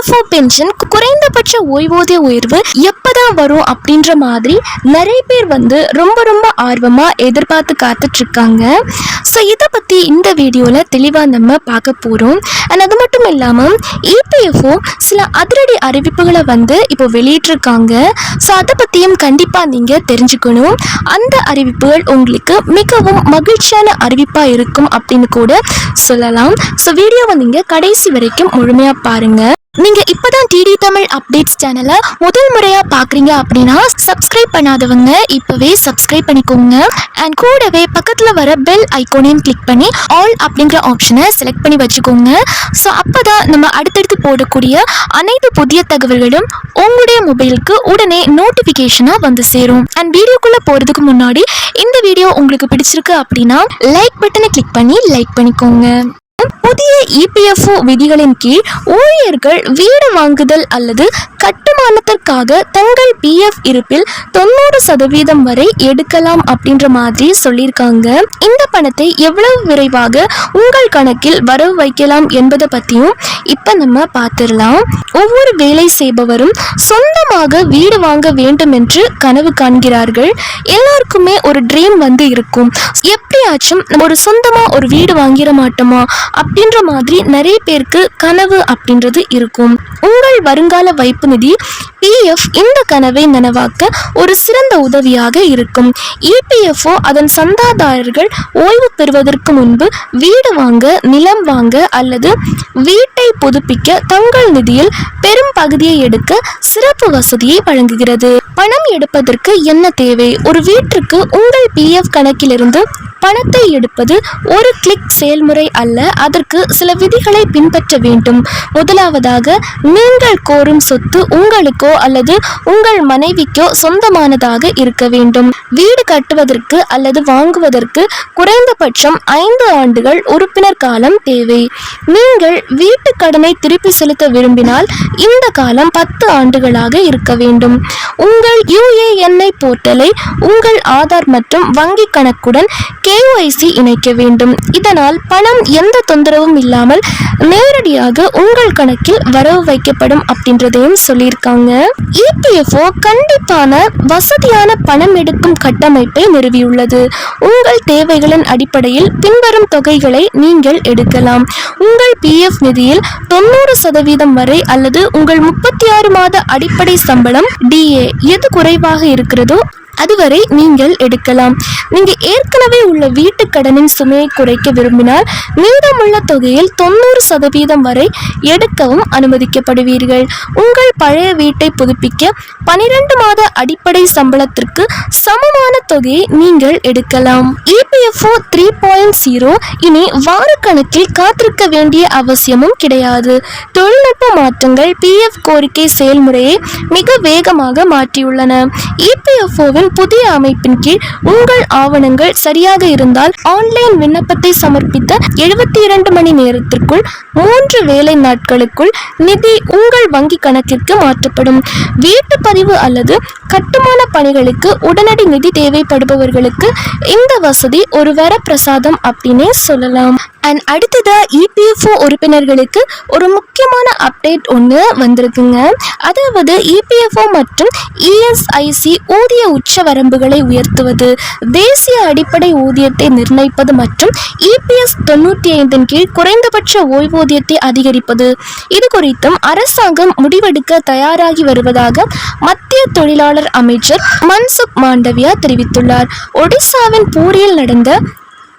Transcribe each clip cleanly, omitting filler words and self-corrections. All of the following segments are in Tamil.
EPFO பென்ஷன் குறைந்தபட்ச ஓய்வூதிய உயர்வு எப்பதான் வரும் அப்படின்ற மாதிரி நிறைய பேர் ரொம்ப ஆர்வமா எதிர்பார்த்து காத்துட்டு இருக்காங்க. ஸோ இதை பத்தி இந்த வீடியோல தெளிவா நம்ம பார்க்க போறோம். அண்ட் அது மட்டும் இல்லாம EPFO சில அதிரடி அறிவிப்புகளை இப்போ வெளியிட்டிருக்காங்க. ஸோ அதை பத்தியும் கண்டிப்பா நீங்க தெரிஞ்சுக்கணும். அந்த அறிவிப்புகள் உங்களுக்கு மிகவும் மகிழ்ச்சியான அறிவிப்பா இருக்கும் அப்படின்னு கூட சொல்லலாம். ஸோ வீடியோவை நீங்க கடைசி வரைக்கும் முழுமையா பாருங்க. நீங்க இப்பதான் டிடி தமிழ் அப்டேட்ஸ் சேனலை முதல் முறையா பாக்குறீங்க அப்படின்னா சப்ஸ்கிரைப் பண்ணாதவங்க இப்பவே சப்ஸ்கிரைப் பண்ணிக்கோங்க. அண்ட் கூடவே பக்கத்துல வர பெல் ஐகானையும் கிளிக் பண்ணி ஆல் அப்படிங்கிற ஆப்ஷனை செலக்ட் பண்ணி வச்சுக்கோங்க. ஸோ அப்பதான் நம்ம அடுத்தடுத்து போடக்கூடிய அனைத்து புதிய தகவல்களும் உங்களுடைய மொபைலுக்கு உடனே நோட்டிபிகேஷனா சேரும். அண்ட் வீடியோக்குள்ள போறதுக்கு முன்னாடி இந்த வீடியோ உங்களுக்கு பிடிச்சிருக்கு அப்படின்னா லைக் பட்டனை கிளிக் பண்ணி லைக் பண்ணிக்கோங்க. புதிய EPFO விதிகளின் கீழ் ஊழியர்கள் வீடு வாங்குதல் அல்லது கட்டுமானத்திற்காக தங்கள் PF இருப்பில் 90% வரை எடுக்கலாம் அப்படின்ற மாதிரி சொல்லியிருக்காங்க. இந்த பணத்தை எவ்வளவு விரைவாக உங்கள் கணக்கில் வரவு வைக்கலாம் என்பதை பத்தியும் இப்ப நம்ம பார்த்திடலாம். ஒவ்வொரு வேலை செய்பவரும் சொந்தமாக வீடு வாங்க வேண்டும் என்று கனவு காண்கிறார்கள். எல்லாருக்குமே ஒரு ட்ரீம் இருக்கும். எப்படியாச்சும் ஒரு சொந்தமா ஒரு வீடு வாங்கிட மாட்டோமா அப்படின்ற மாதிரி நிறைய பேருக்கு கனவு அப்படின்றது இருக்கும். உங்கள் வருங்கால வைப்பு நிதி PF இந்த கனவை நனவாக்க ஒரு சிறந்த உதவியாக இருக்கும். EPFO அதன் சந்தாதாரர்கள் ஓய்வு பெறுவதற்கு முன்பு வீடு வாங்க, நிலம் வாங்க அல்லது வீட்டை புதுப்பிக்க தங்கள் நிதியில் பெரும் பகுதியை எடுக்க சிறப்பு வசதியை வழங்குகிறது. பணம் எடுப்பதற்கு என்ன தேவை? ஒரு வீட்டிற்கு உங்கள் PF கணக்கிலிருந்து பணத்தை எடுப்பது ஒரு கிளிக் செயல்முறை அல்ல. அதற்கு சில விதிகளை பின்பற்ற வேண்டும். முதலாவதாக, நீங்கள் கோரும் சொத்து உங்களுக்கோ அல்லது உங்கள் மனைவிக்கோ சொந்தமானதாக இருக்க வேண்டும். வீடு கட்டுவதற்கு அல்லது வாங்குவதற்கு குறைந்தபட்சம் 5 ஆண்டுகள் உறுப்பினர் காலம் தேவை. நீங்கள் வீட்டு கடனை திருப்பி செலுத்த விரும்பினால் இந்த காலம் 10 ஆண்டுகளாக இருக்க வேண்டும். உங்கள் UAN போர்ட்டலை உங்கள் ஆதார் மற்றும் வங்கி கணக்குடன் KYC இணைக்க வேண்டும். இதனால் பணம் எந்த தொந்தரவும் இல்லாமல் நேரடியாக உங்கள் கணக்கில் வரவு வைக்கப்படும் அப்படின்றதையும் சொல்லியிருக்காங்க. EPFO கண்டிப்பான வசதியான பணம் எடுக்கும் கட்டமைப்பை நிறுவியுள்ளது. உங்கள் தேவைகளின் அடிப்படையில் பின்வரும் தொகைகளை நீங்கள் எடுக்கலாம். உங்கள் PF நிதியில் 90% வரை அல்லது உங்கள் 36 மாத அடிப்படை சம்பளம் DA எது குறைவாக இருக்கிறதோ அதுவரை நீங்கள் எடுக்கலாம். நீங்க ஏற்கனவே உள்ள வீட்டு கடனின் சுமையை குறைக்க விரும்பினால் மீதமுள்ள தொகையில் 90% வரை எடுக்கவும் அனுமதிக்கப்படுவீர்கள். உங்கள் பழைய வீட்டை புதுப்பிக்க 12 மாத அடிப்படை சம்பளத்திற்கு சமமான தொகையை நீங்கள் எடுக்கலாம். EPFO 3.0 இனி வாரக்கணக்கில் காத்திருக்க வேண்டிய அவசியமும் கிடையாது. தொழில்நுட்ப மாற்றங்கள் PF கோரிக்கை செயல்முறையை மிக வேகமாக மாற்றியுள்ளன. EPFOவின் புதிய அமைப்பின் கீழ் உங்கள் ஆவணங்கள் சரியாக இருந்தால் ஆன்லைன் விண்ணப்பத்தை சமர்ப்பித்த 72 மணி நேரத்திற்குள் 3 வேலை நாட்களுக்குள் நிதி உங்கள் வங்கி கணக்கிற்கு மாற்றப்படும். வீட்டு பதிவு அல்லது கட்டுமான பணிகளுக்கு உடனடி நிதி தேவைப்படுபவர்களுக்கு இந்த வசதி ஒரு வரப்பிரசாதம் அப்படின்னே சொல்லலாம். அண்ட் அடுத்ததா EPFO உறுப்பினர்களுக்கு ஒரு முக்கியமான அப்டேட் ஒன்று வந்திருக்குங்க. அதாவது EPFO மற்றும் ESIC ஊதிய உச்ச வரம்புகளை உயர்த்துவது, தேசிய அடிப்படை ஊதியத்தை நிர்ணயிப்பது மற்றும் EPS 95 கீழ் குறைந்தபட்ச ஓய்வூதியத்தை அதிகரிப்பது, இது குறித்தும் அரசாங்கம் முடிவெடுக்க தயாராகி வருவதாக மத்திய தொழிலாளர் அமைச்சர் மன்சுக் மாண்டவியா தெரிவித்துள்ளார். ஒடிசாவின் பூரியில் நடந்த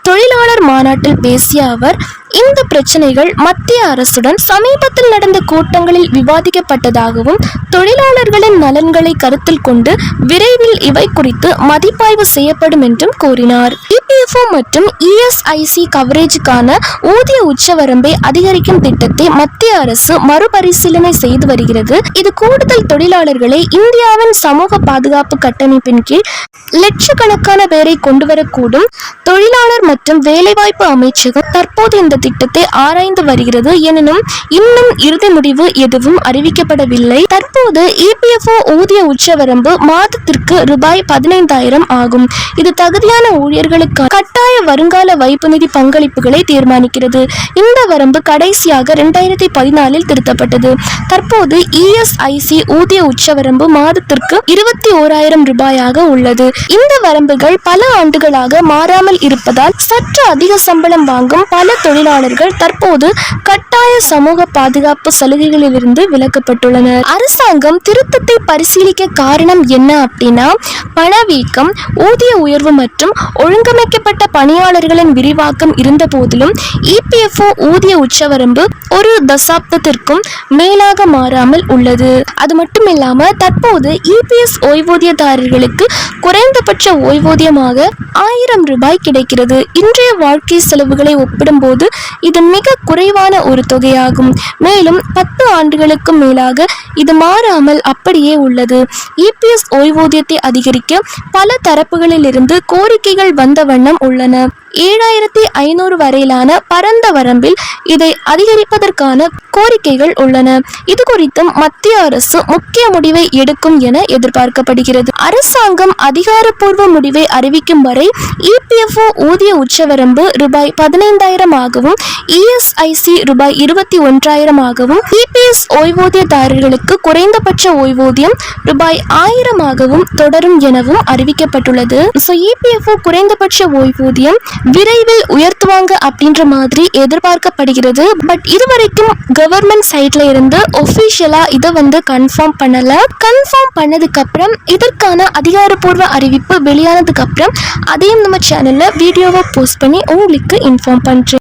தொழிலாளர் மாநாட்டில் பேசிய அவர், இந்த பிரச்சனைகள் மத்திய அரசுடன் சமீபத்தில் நடந்த கூட்டங்களில் விவாதிக்கப்பட்டதாகவும் தொழிலாளர்களின் நலன்களை கருத்தில் கொண்டு விரைவில் இவை குறித்து மதிப்பாய்வு செய்யப்படும் என்றும் கூறினார். EPFO மற்றும் ESIC கவரேஜுக்கான ஊதிய உச்சவரம்பை அதிகரிக்கும் திட்டத்தை மத்திய அரசு மறுபரிசீலனை செய்து வருகிறது. இது கூடுதல் தொழிலாளர்களை இந்தியாவின் சமூக பாதுகாப்பு கட்டமைப்பின் கீழ் லட்சக்கணக்கான பேரை கொண்டுவரக்கூடும். தொழிலாளர் மற்றும் வேலைவாய்ப்பு அமைச்சகம் தற்போது இந்த திட்டத்தை ஆராய்ந்து வருகிறது. எனினும் இன்னும் இறுதி முடிவு எதுவும் அறிவிக்கப்படவில்லை. தற்போது இபிஎஃப்ஓ ஊதிய உச்சவரம்பு மாதத்திற்கு ரூபாய் 15,000 ஆகும். இது தகுதியான ஊழியர்களுக்கு கட்டாய வருங்கால வைப்பு நிதி பங்களிப்புகளை தீர்மானிக்கிறது. இந்த வரம்பு கடைசியாக 2014 திருத்தப்பட்டது. தற்போது இஎஸ்ஐசி ஊதிய உச்சவரம்பு மாதத்திற்கு 21,000 ரூபாயாக உள்ளது. இந்த வரம்புகள் பல ஆண்டுகளாக மாறாமல் இருப்பதால் சற்று அதிக சம்பளம் வாங்கும் பல தொழிலாளர்கள் தற்போது கட்டாய சமூக பாதுகாப்பு சலுகைகளிலிருந்து விலக்கப்பட்டுள்ளனர். அரசாங்கம் திருத்தத்தை பரிசீலிக்க காரணம் என்ன அப்படின்னா, பணவீக்கம், ஊதிய உயர்வு மற்றும் ஒழுங்கமைக்கப்பட்ட பணியாளர்களின் விரிவாக்கம் இருந்த போதிலும் இபிஎஃப்ஓ ஊதிய உச்சவரம்பு ஒரு தசாப்தத்திற்கும் மேலாக மாறாமல் உள்ளது. அது மட்டுமில்லாம தற்போது இபிஎஸ் ஓய்வூதியதாரர்களுக்கு குறைந்தபட்ச ஓய்வூதியமாக 1000 ரூபாய் கிடைக்கிறது. இன்றைய வாழ்க்கை செலவுகளை ஒப்பிடும்போது இது மிக குறைவான ஒரு தொகையாகும். மேலும் 10 ஆண்டுகளுக்கு மேலாக இது மாறாமல் அப்படியே உள்ளது. இபிஎஸ் ஓய்வூதியத்தை அதிகரிக்க பல தரப்புகளிலிருந்து கோரிக்கைகள் வந்த வண்ணம் உள்ளன. 7,500 வரையிலான பரந்த வரம்பில் இதை அதிகரிப்பதற்கான கோரிக்கைகள் உள்ளன. இது குறித்தும் மத்திய அரசு முக்கிய முடிவை எடுக்கும் என எதிர்பார்க்கப்படுகிறது. அரசாங்கம் அதிகாரப்பூர்வ முடிவை அறிவிக்கும் வரை இபிஎஃப்ஓ ஊதிய உச்சவரம்பு ரூபாய் 15,000 ஆகவும் இஎஸ்ஐசி ரூபாய் 21,000 ஆகவும் இபிஎஸ் ஓய்வூதியதாரர்களுக்கு குறைந்தபட்ச ஓய்வூதியம் ரூபாய் 1000 ஆகவும் தொடரும் எனவும் அறிவிக்கப்பட்டுள்ளது. இபிஎஃப்ஓ குறைந்தபட்ச ஓய்வூதியம் விரைவில் உயர்த்துவாங்க அப்படின்ற மாதிரி எதிர்பார்க்கப்படுகிறது. பட் இதுவரைக்கும் கவர்மெண்ட் சைட்ல இருந்து ஒபிஷியலா இதை கன்ஃபார்ம் பண்ணல. கன்ஃபார்ம் பண்ணதுக்கு அப்புறம் இதற்கான அதிகாரப்பூர்வ அறிவிப்பு வெளியானதுக்கு அப்புறம் அதையும் நம்ம சேனல்ல வீடியோவை போஸ்ட் பண்ணி உங்களுக்கு இன்ஃபார்ம் பண்றேன்.